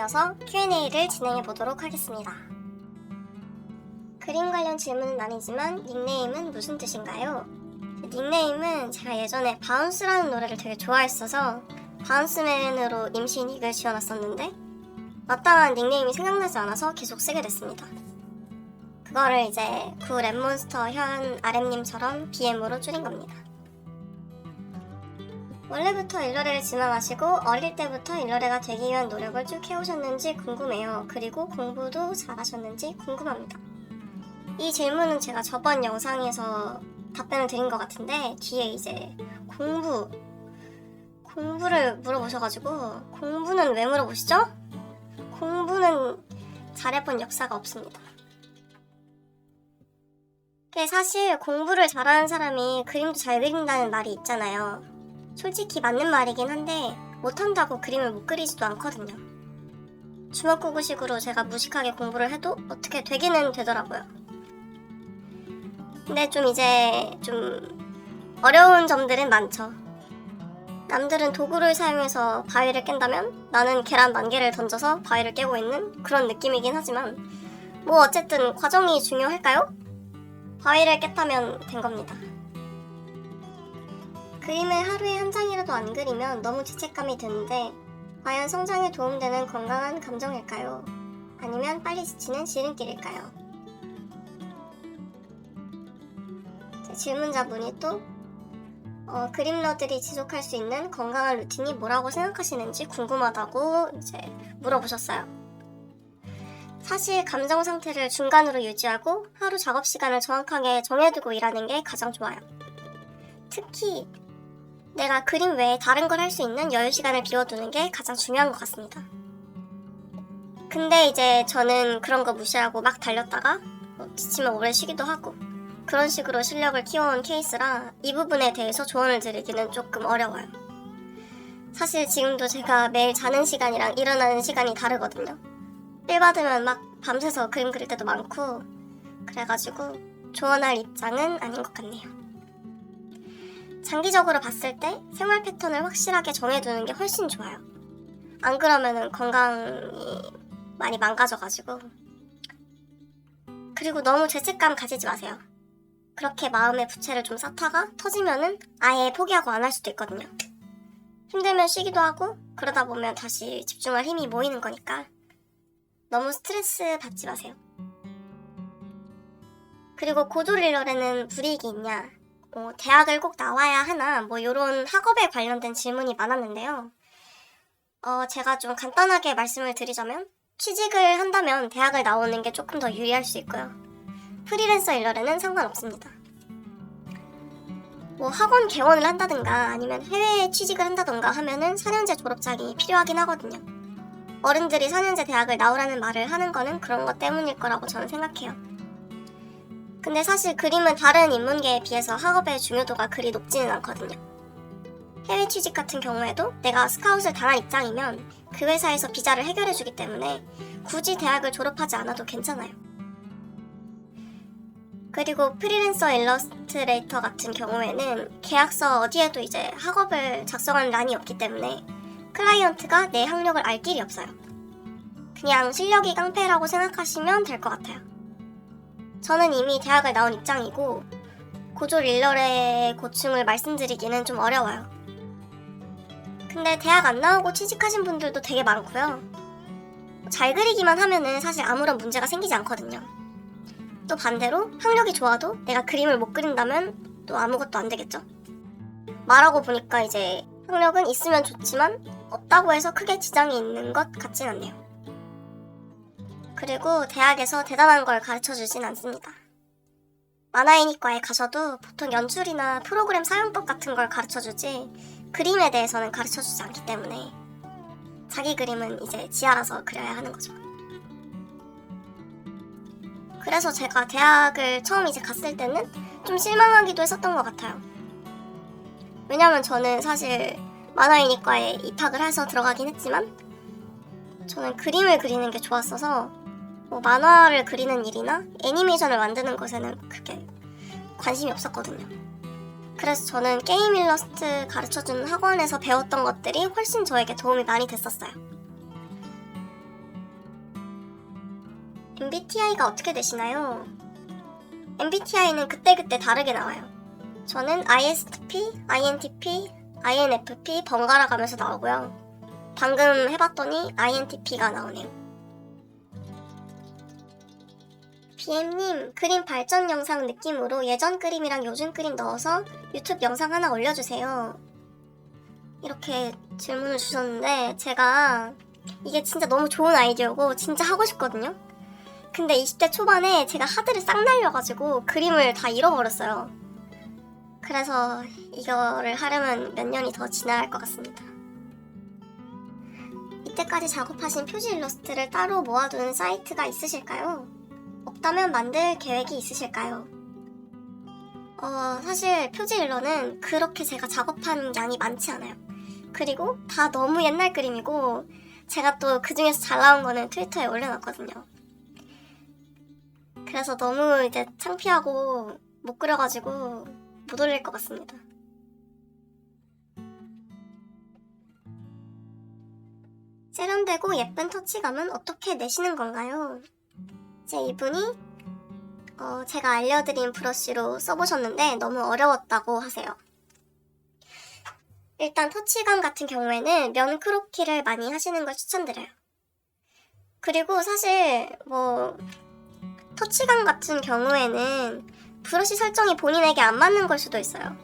이어서 Q&A를 진행해 보도록 하겠습니다. 그림 관련 질문은 아니지만 닉네임은 무슨 뜻인가요? 닉네임은 제가 예전에 바운스라는 노래를 되게 좋아했어서 바운스맨으로 임시 닉을 지어놨었는데 마땅한 닉네임이 생각나지 않아서 계속 쓰게 됐습니다. 그거를 이제 구 랩몬스터 현 RM님처럼 BM으로 줄인 겁니다. 원래부터 일러레를 지망하시고 어릴 때부터 일러레가 되기 위한 노력을 쭉 해오셨는지 궁금해요. 그리고 공부도 잘하셨는지 궁금합니다. 이 질문은 제가 저번 영상에서 답변을 드린 것 같은데 뒤에 이제 공부를 물어보셔가지고 공부는 왜 물어보시죠? 공부는 잘해본 역사가 없습니다. 사실 공부를 잘하는 사람이 그림도 잘 그린다는 말이 있잖아요. 솔직히 맞는 말이긴 한데 못한다고 그림을 못 그리지도 않거든요. 주먹구구식으로 제가 무식하게 공부를 해도 어떻게 되기는 되더라고요. 근데 좀 어려운 점들은 많죠. 남들은 도구를 사용해서 바위를 깬다면 나는 계란 10,000개를 던져서 바위를 깨고 있는 그런 느낌이긴 하지만 뭐 어쨌든 과정이 중요할까요? 바위를 깼다면 된 겁니다. 그림을 하루에 한 장이라도 안 그리면 너무 죄책감이 드는데 과연 성장에 도움되는 건강한 감정일까요? 아니면 빨리 지치는 지름길일까요? 질문자분이 또 그림러들이 지속할 수 있는 건강한 루틴이 뭐라고 생각하시는지 궁금하다고 이제 물어보셨어요. 사실 감정 상태를 중간으로 유지하고 하루 작업 시간을 정확하게 정해두고 일하는 게 가장 좋아요. 특히 내가 그림 외에 다른 걸 할 수 있는 여유 시간을 비워두는 게 가장 중요한 것 같습니다. 근데 이제 저는 그런 거 무시하고 막 달렸다가 지치면 오래 쉬기도 하고 그런 식으로 실력을 키워온 케이스라 이 부분에 대해서 조언을 드리기는 조금 어려워요. 사실 지금도 제가 매일 자는 시간이랑 일어나는 시간이 다르거든요. 삘 받으면 막 밤새서 그림 그릴 때도 많고 그래가지고 조언할 입장은 아닌 것 같네요. 장기적으로 봤을 때 생활 패턴을 확실하게 정해두는 게 훨씬 좋아요. 안 그러면은 건강이 많이 망가져가지고. 그리고 너무 죄책감 가지지 마세요. 그렇게 마음의 부채를 좀 쌓다가 터지면은 아예 포기하고 안 할 수도 있거든요. 힘들면 쉬기도 하고 그러다 보면 다시 집중할 힘이 모이는 거니까 너무 스트레스 받지 마세요. 그리고 고졸일러레는 불이익이 있냐? 대학을 꼭 나와야 하나? 요런 학업에 관련된 질문이 많았는데요. 제가 좀 간단하게 말씀을 드리자면 취직을 한다면 대학을 나오는 게 조금 더 유리할 수 있고요. 프리랜서 일러레는 상관없습니다. 학원 개원을 한다든가 아니면 해외에 취직을 한다든가 하면은 4년제 졸업장이 필요하긴 하거든요. 어른들이 4년제 대학을 나오라는 말을 하는 거는 그런 것 때문일 거라고 저는 생각해요. 근데 사실 그림은 다른 인문계에 비해서 학업의 중요도가 그리 높지는 않거든요. 해외 취직 같은 경우에도 내가 스카웃을 당한 입장이면 그 회사에서 비자를 해결해주기 때문에 굳이 대학을 졸업하지 않아도 괜찮아요. 그리고 프리랜서 일러스트레이터 같은 경우에는 계약서 어디에도 이제 학업을 작성한 란이 없기 때문에 클라이언트가 내 학력을 알 길이 없어요. 그냥 실력이 깡패라고 생각하시면 될 것 같아요. 저는 이미 대학을 나온 입장이고 고졸 일러레의 고충을 말씀드리기는 좀 어려워요. 근데 대학 안 나오고 취직하신 분들도 되게 많고요. 잘 그리기만 하면은 사실 아무런 문제가 생기지 않거든요. 또 반대로 학력이 좋아도 내가 그림을 못 그린다면 또 아무것도 안 되겠죠. 말하고 보니까 이제 학력은 있으면 좋지만 없다고 해서 크게 지장이 있는 것 같진 않네요. 그리고 대학에서 대단한 걸 가르쳐주진 않습니다. 만화인이과에 가셔도 보통 연출이나 프로그램 사용법 같은 걸 가르쳐주지 그림에 대해서는 가르쳐주지 않기 때문에 자기 그림은 이제 지 알아서 그려야 하는 거죠. 그래서 제가 대학을 처음 이제 갔을 때는 좀 실망하기도 했었던 것 같아요. 왜냐면 저는 사실 만화인이과에 입학을 해서 들어가긴 했지만 저는 그림을 그리는 게 좋았어서 만화를 그리는 일이나 애니메이션을 만드는 것에는 크게 관심이 없었거든요. 그래서 저는 게임 일러스트 가르쳐주는 학원에서 배웠던 것들이 훨씬 저에게 도움이 많이 됐었어요. MBTI가 어떻게 되시나요? MBTI는 그때그때 다르게 나와요. 저는 ISTP, INTP, INFP 번갈아 가면서 나오고요. 방금 해봤더니 INTP가 나오네요. BM님, 그림 발전 영상 느낌으로 예전 그림이랑 요즘 그림 넣어서 유튜브 영상 하나 올려주세요. 이렇게 질문을 주셨는데 제가 이게 진짜 너무 좋은 아이디어고 진짜 하고 싶거든요. 근데 20대 초반에 제가 하드를 싹 날려가지고 그림을 다 잃어버렸어요. 그래서 이거를 하려면 몇 년이 더 지나야 할 것 같습니다. 이때까지 작업하신 표지 일러스트를 따로 모아둔 사이트가 있으실까요? 없다면 만들 계획이 있으실까요? 사실 표지 일러는 그렇게 제가 작업한 양이 많지 않아요. 그리고 다 너무 옛날 그림이고 제가 또 그 중에서 잘 나온 거는 트위터에 올려놨거든요. 그래서 너무 이제 창피하고 못 그려가지고 못 올릴 것 같습니다. 세련되고 예쁜 터치감은 어떻게 내시는 건가요? 이분이 제가 알려드린 브러쉬로 써보셨는데 너무 어려웠다고 하세요. 일단 터치감 같은 경우에는 면 크로키를 많이 하시는 걸 추천드려요. 그리고 사실 터치감 같은 경우에는 브러쉬 설정이 본인에게 안 맞는 걸 수도 있어요.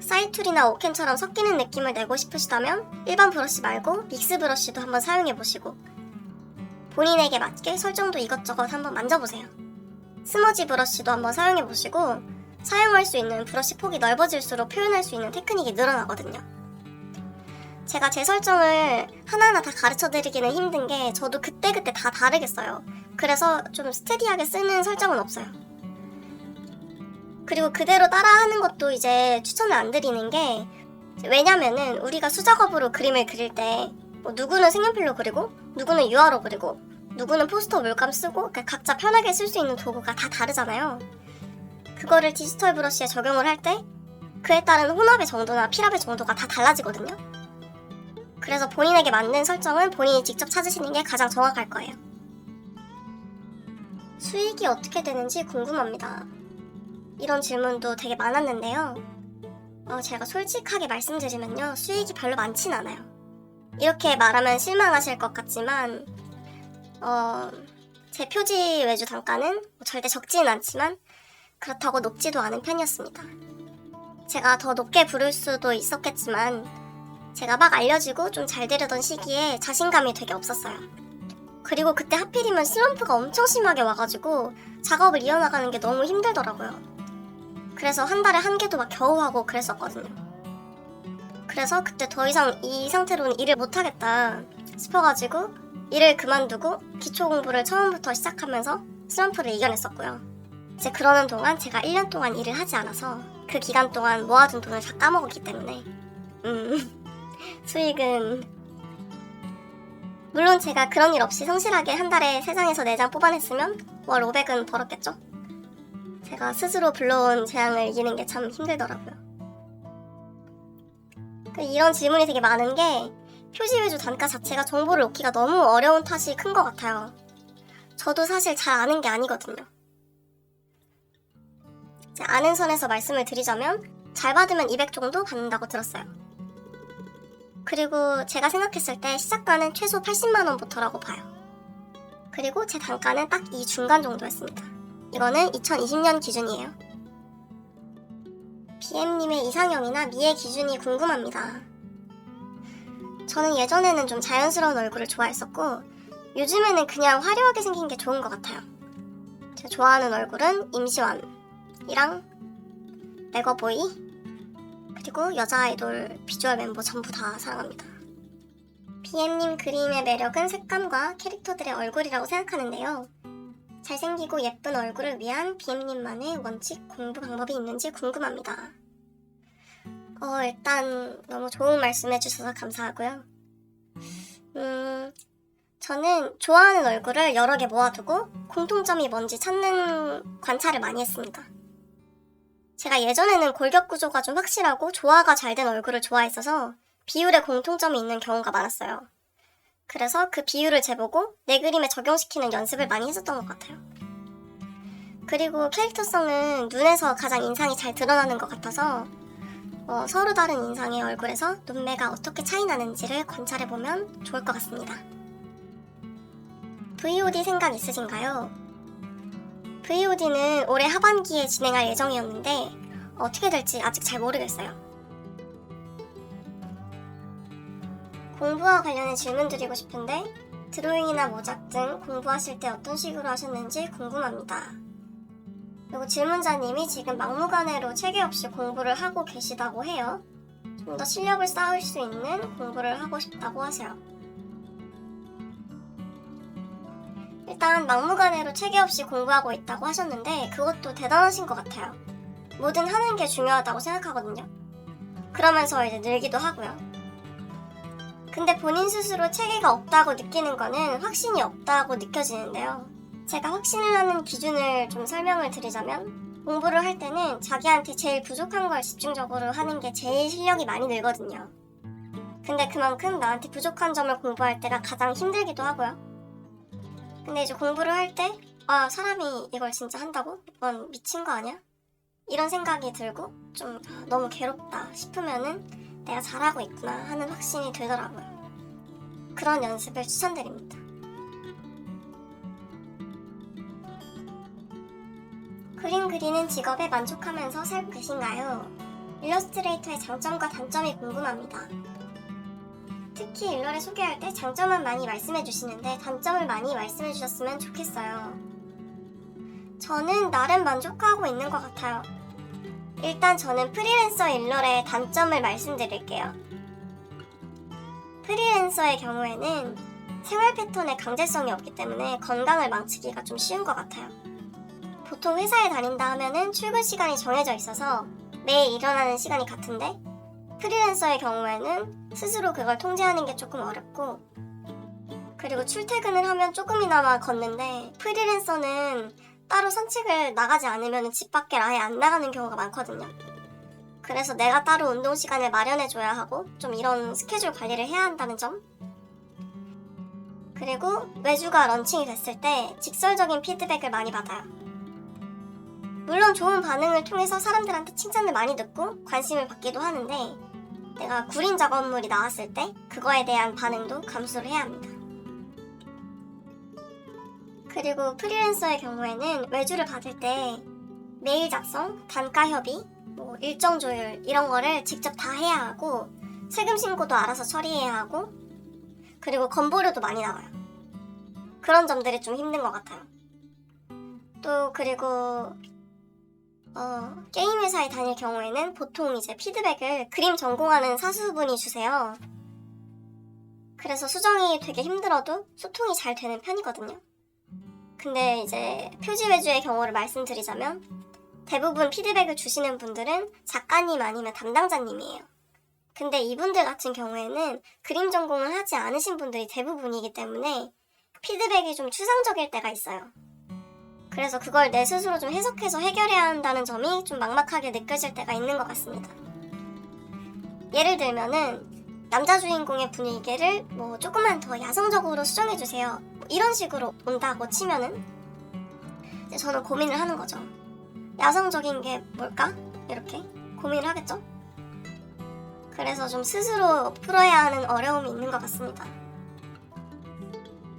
사이툴이나 오켄처럼 섞이는 느낌을 내고 싶으시다면 일반 브러쉬 말고 믹스 브러쉬도 한번 사용해보시고 본인에게 맞게 설정도 이것저것 한번 만져보세요. 스머지 브러쉬도 한번 사용해보시고 사용할 수 있는 브러쉬 폭이 넓어질수록 표현할 수 있는 테크닉이 늘어나거든요. 제가 제 설정을 하나하나 다 가르쳐드리기는 힘든 게 저도 그때그때 다 다르겠어요. 그래서 좀 스테디하게 쓰는 설정은 없어요. 그리고 그대로 따라하는 것도 이제 추천을 안 드리는 게 왜냐면은 우리가 수작업으로 그림을 그릴 때 누구는 색연필로 그리고 누구는 유화로 그리고 누구는 포스터 물감 쓰고 각자 편하게 쓸 수 있는 도구가 다 다르잖아요. 그거를 디지털 브러쉬에 적용을 할 때 그에 따른 혼합의 정도나 필합의 정도가 다 달라지거든요. 그래서 본인에게 맞는 설정은 본인이 직접 찾으시는 게 가장 정확할 거예요. 수익이 어떻게 되는지 궁금합니다. 이런 질문도 되게 많았는데요. 제가 솔직하게 말씀드리면요. 수익이 별로 많진 않아요. 이렇게 말하면 실망하실 것 같지만 제 표지 외주 단가는 절대 적지는 않지만 그렇다고 높지도 않은 편이었습니다. 제가 더 높게 부를 수도 있었겠지만 제가 막 알려지고 좀 잘 되려던 시기에 자신감이 되게 없었어요. 그리고 그때 하필이면 슬럼프가 엄청 심하게 와가지고 작업을 이어나가는 게 너무 힘들더라고요. 그래서 한 달에 한 개도 막 겨우 하고 그랬었거든요. 그래서 그때 더 이상 이 상태로는 일을 못하겠다 싶어가지고 일을 그만두고 기초 공부를 처음부터 시작하면서 슬럼프를 이겨냈었고요. 이제 그러는 동안 제가 1년 동안 일을 하지 않아서 그 기간 동안 모아둔 돈을 다 까먹었기 때문에 수익은 물론 제가 그런 일 없이 성실하게 한 달에 3장에서 4장 뽑아냈으면 월 500은 벌었겠죠? 제가 스스로 불러온 재앙을 이기는 게 참 힘들더라고요. 이런 질문이 되게 많은 게 표지 외주 단가 자체가 정보를 얻기가 너무 어려운 탓이 큰 것 같아요. 저도 사실 잘 아는 게 아니거든요. 아는 선에서 말씀을 드리자면 잘 받으면 200 정도 받는다고 들었어요. 그리고 제가 생각했을 때 시작가는 최소 80만원부터라고 봐요. 그리고 제 단가는 딱 이 중간 정도였습니다. 이거는 2020년 기준이에요. BM님의 이상형이나 미의 기준이 궁금합니다. 저는 예전에는 좀 자연스러운 얼굴을 좋아했었고 요즘에는 그냥 화려하게 생긴 게 좋은 것 같아요. 제가 좋아하는 얼굴은 임시완이랑 맥어보이 그리고 여자 아이돌 비주얼 멤버 전부 다 사랑합니다. BM님 그림의 매력은 색감과 캐릭터들의 얼굴이라고 생각하는데요. 잘생기고 예쁜 얼굴을 위한 BM님만의 원칙 공부 방법이 있는지 궁금합니다. 일단 너무 좋은 말씀 해주셔서 감사하고요. 저는 좋아하는 얼굴을 여러 개 모아두고 공통점이 뭔지 찾는 관찰을 많이 했습니다. 제가 예전에는 골격 구조가 좀 확실하고 조화가 잘 된 얼굴을 좋아했어서 비율에 공통점이 있는 경우가 많았어요. 그래서 그 비율을 재보고 내 그림에 적용시키는 연습을 많이 했었던 것 같아요. 그리고 캐릭터성은 눈에서 가장 인상이 잘 드러나는 것 같아서 서로 다른 인상의 얼굴에서 눈매가 어떻게 차이 나는지를 관찰해보면 좋을 것 같습니다. VOD 생각 있으신가요? VOD는 올해 하반기에 진행할 예정이었는데 어떻게 될지 아직 잘 모르겠어요. 공부와 관련해 질문 드리고 싶은데 드로잉이나 모작 등 공부하실 때 어떤 식으로 하셨는지 궁금합니다. 그리고 질문자님이 지금 막무가내로 체계 없이 공부를 하고 계시다고 해요. 좀 더 실력을 쌓을 수 있는 공부를 하고 싶다고 하세요. 일단 막무가내로 체계 없이 공부하고 있다고 하셨는데 그것도 대단하신 것 같아요. 뭐든 하는 게 중요하다고 생각하거든요. 그러면서 이제 늘기도 하고요. 근데 본인 스스로 체계가 없다고 느끼는 거는 확신이 없다고 느껴지는데요. 제가 확신을 하는 기준을 좀 설명을 드리자면 공부를 할 때는 자기한테 제일 부족한 걸 집중적으로 하는 게 제일 실력이 많이 늘거든요. 근데 그만큼 나한테 부족한 점을 공부할 때가 가장 힘들기도 하고요. 근데 이제 공부를 할 때 사람이 이걸 진짜 한다고? 이건 미친 거 아니야? 이런 생각이 들고 좀 너무 괴롭다 싶으면은 내가 잘하고 있구나 하는 확신이 들더라고요. 그런 연습을 추천드립니다. 그림 그리는 직업에 만족하면서 살고 계신가요? 일러스트레이터의 장점과 단점이 궁금합니다. 특히 일러를 소개할 때 장점은 많이 말씀해 주시는데 단점을 많이 말씀해 주셨으면 좋겠어요. 저는 나름 만족하고 있는 것 같아요. 일단 저는 프리랜서 일러의 단점을 말씀드릴게요. 프리랜서의 경우에는 생활 패턴에 강제성이 없기 때문에 건강을 망치기가 좀 쉬운 것 같아요. 보통 회사에 다닌다 하면은 출근 시간이 정해져 있어서 매일 일어나는 시간이 같은데 프리랜서의 경우에는 스스로 그걸 통제하는 게 조금 어렵고 그리고 출퇴근을 하면 조금이나마 걷는데 프리랜서는 따로 산책을 나가지 않으면 집 밖에 아예 안 나가는 경우가 많거든요. 그래서 내가 따로 운동 시간을 마련해줘야 하고 좀 이런 스케줄 관리를 해야 한다는 점. 그리고 외주가 런칭이 됐을 때 직설적인 피드백을 많이 받아요. 물론 좋은 반응을 통해서 사람들한테 칭찬을 많이 듣고 관심을 받기도 하는데 내가 구린 작업물이 나왔을 때 그거에 대한 반응도 감수를 해야 합니다. 그리고 프리랜서의 경우에는 외주를 받을 때 메일 작성, 단가 협의, 일정 조율 이런 거를 직접 다 해야 하고 세금 신고도 알아서 처리해야 하고 그리고 건보료도 많이 나와요. 그런 점들이 좀 힘든 것 같아요. 또 그리고 게임 회사에 다닐 경우에는 보통 이제 피드백을 그림 전공하는 사수분이 주세요. 그래서 수정이 되게 힘들어도 소통이 잘 되는 편이거든요. 근데 이제 표지 외주의 경우를 말씀드리자면 대부분 피드백을 주시는 분들은 작가님 아니면 담당자님이에요. 근데 이분들 같은 경우에는 그림 전공을 하지 않으신 분들이 대부분이기 때문에 피드백이 좀 추상적일 때가 있어요. 그래서 그걸 내 스스로 좀 해석해서 해결해야 한다는 점이 좀 막막하게 느껴질 때가 있는 것 같습니다. 예를 들면은 남자 주인공의 분위기를 조금만 더 야성적으로 수정해주세요. 이런 식으로 온다고 치면은 이제 저는 고민을 하는 거죠. 야성적인 게 뭘까? 이렇게 고민을 하겠죠? 그래서 좀 스스로 풀어야 하는 어려움이 있는 것 같습니다.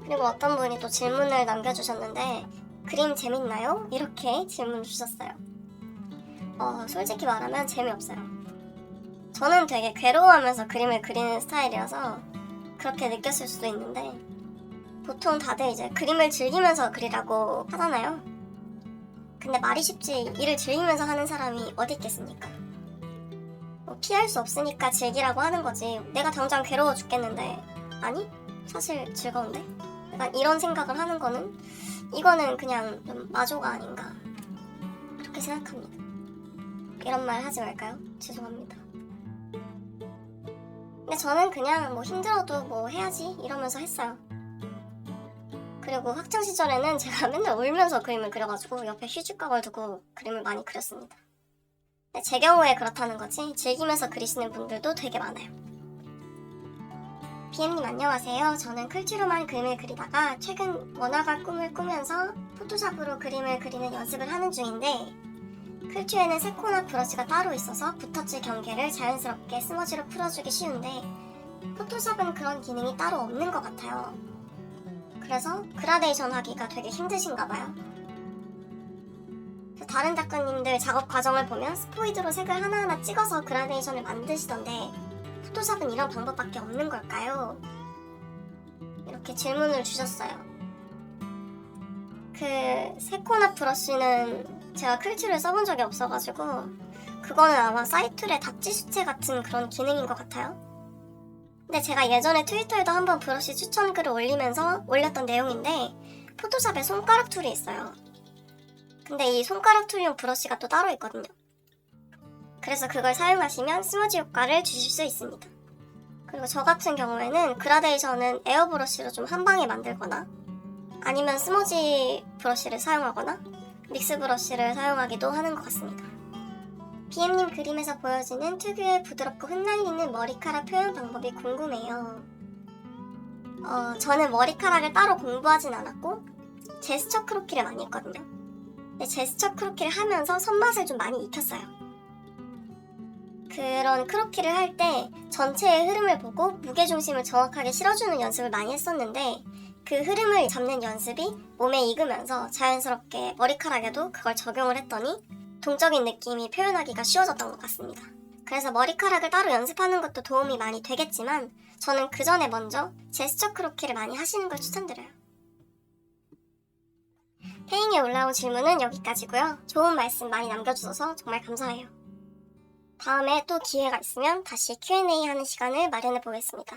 그리고 어떤 분이 또 질문을 남겨주셨는데 그림 재밌나요? 이렇게 질문을 주셨어요. 솔직히 말하면 재미없어요. 저는 되게 괴로워하면서 그림을 그리는 스타일이라서 그렇게 느꼈을 수도 있는데 보통 다들 이제 그림을 즐기면서 그리라고 하잖아요. 근데 말이 쉽지 일을 즐기면서 하는 사람이 어디 있겠습니까? 피할 수 없으니까 즐기라고 하는 거지 내가 당장 괴로워 죽겠는데 아니? 사실 즐거운데? 약간 이런 생각을 하는 거는 이거는 그냥 좀 마조가 아닌가 그렇게 생각합니다. 이런 말 하지 말까요? 죄송합니다. 근데 저는 그냥 힘들어도 해야지 이러면서 했어요. 그리고 학창시절에는 제가 맨날 울면서 그림을 그려가지고 옆에 휴지가걸 두고 그림을 많이 그렸습니다. 근데 제 경우에 그렇다는 거지 즐기면서 그리시는 분들도 되게 많아요. BM님 안녕하세요. 저는 클트로만 그림을 그리다가 최근 원화가 꿈을 꾸면서 포토샵으로 그림을 그리는 연습을 하는 중인데 클트에는 색코나 브러쉬가 따로 있어서 붓터치 경계를 자연스럽게 스머지로 풀어주기 쉬운데 포토샵은 그런 기능이 따로 없는 것 같아요. 그래서 그라데이션 하기가 되게 힘드신가 봐요. 다른 작가님들 작업 과정을 보면 스포이드로 색을 하나하나 찍어서 그라데이션을 만드시던데 포토샵은 이런 방법밖에 없는 걸까요? 이렇게 질문을 주셨어요. 색코나 브러쉬는 제가 클트를 써본 적이 없어가지고 그거는 아마 사이툴의 답지 수채 같은 그런 기능인 것 같아요. 근데 제가 예전에 트위터에도 한번 브러쉬 추천 글을 올리면서 올렸던 내용인데 포토샵에 손가락 툴이 있어요. 근데 이 손가락 툴용 브러쉬가 또 따로 있거든요. 그래서 그걸 사용하시면 스머지 효과를 주실 수 있습니다. 그리고 저 같은 경우에는 그라데이션은 에어 브러쉬로 좀 한방에 만들거나 아니면 스머지 브러쉬를 사용하거나 믹스 브러쉬를 사용하기도 하는 것 같습니다. BM님 그림에서 보여지는 특유의 부드럽고 흩날리는 머리카락 표현 방법이 궁금해요. 저는 머리카락을 따로 공부하진 않았고 제스처 크로키를 많이 했거든요. 근데 제스처 크로키를 하면서 손맛을 좀 많이 익혔어요. 그런 크로키를 할 때 전체의 흐름을 보고 무게중심을 정확하게 실어주는 연습을 많이 했었는데 그 흐름을 잡는 연습이 몸에 익으면서 자연스럽게 머리카락에도 그걸 적용을 했더니 동적인 느낌이 표현하기가 쉬워졌던 것 같습니다. 그래서 머리카락을 따로 연습하는 것도 도움이 많이 되겠지만 저는 그 전에 먼저 제스처 크로키를 많이 하시는 걸 추천드려요. 페잉에 올라온 질문은 여기까지고요. 좋은 말씀 많이 남겨주셔서 정말 감사해요. 다음에 또 기회가 있으면 다시 Q&A 하는 시간을 마련해 보겠습니다.